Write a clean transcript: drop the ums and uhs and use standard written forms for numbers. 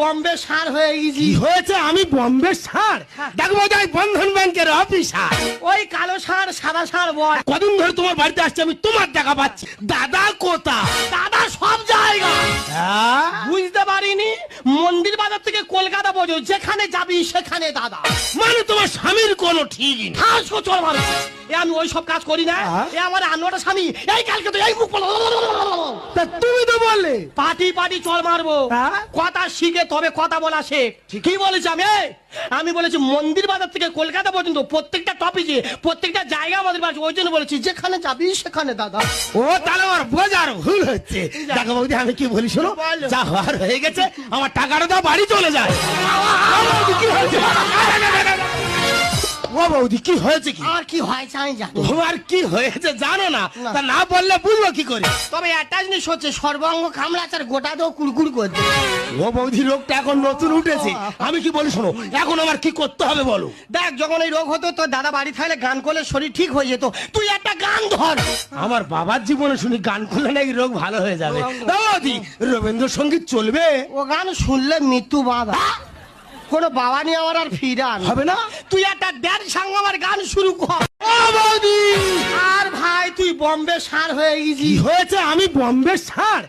বম্বে সার হয়ে গেছি। কি হয়েছে? আমি বম্বে সার? দেখবো যাই বন্ধন ব্যাংকের অফিসার। ওই কালো সার সাদা সার বল। কদিন ধরে তোমার বাড়িতে আসছে, আমি তোমার দেখা পাচ্ছি। দাদা কোথা? দাদা সব জায়গা হ্যাঁ? বুঝতে পারিনি। মন্দির বাজার থেকে কলকাতা পর্যন্ত যেখানে যাবি সেখানে দাদা। মানে তোমার স্বামীর কোনো ঠিকই নেই। হাসো চল মারো। এ আমি ওই সব কাজ করি না। এ আমার আনোয়ারটা স্বামী। এই কালকে তো এই মুখ তা তুমি তো বললে পাটি পাটি চল মারবো। হ্যাঁ? কথা শিখে তবে কথা বলা শেখ। কি বলেছি আমি? আমি বলেছি মন্দির বাজার থেকে কলকাতা পর্যন্ত প্রত্যেকটা টপিকে প্রত্যেকটা জায়গা আমাদের বাড়ি। ওই জন্য বলেছি যেখানে যাবি সেখানে দাদা। ও তাহলে আমার বোঝার ভুল হচ্ছে। দেখো বৌদি, আমি কি বলি শোনো, বলো। যা হওয়ার হয়ে গেছে, আমার টাকাটা দাও, বাড়ি চলে যায়। ও বৌদি, কি হয়েছে? ও বৌদি, কি হয়েছে? কি আর কি হয়েছে আমি জানি। তোমার কি হয়েছে জানো না? না। তা না বললে বুঝবো কি করে? তবে একটা জিনিস হচ্ছে সর্বাঙ্গ কামড়াচার গোটা দেও কুড়কুড় করতে। ও বৌদি, রোগটা এখন নতুন উঠেছে। আমি কি বলি শোনো, এখন আমার কি করতে হবে বলো? দেখ যখন এই রোগ হতো তোর দাদা বাড়ি থাকলে গান করলে শরীর ঠিক হয়ে যেত। তুই একটা গান ধর। আমার বাবার জীবনে শুনি গান করলে নাকি রোগ ভালো হয়ে যাবে। তা বৌদি, রবীন্দ্রসঙ্গীত চলবে? ও গান শুনলে মৃত্যু বাবা। কোনো বাবা নিয়ে আমার আর ফিরান হবে না? তুই একটা ড্যাড সঙ্গ আমার গান শুরু কর। ও বৌদি, আর ভাই তুই বম্বে সার হয়ে গেছি। কি হয়েছে? আমি বম্বে সার?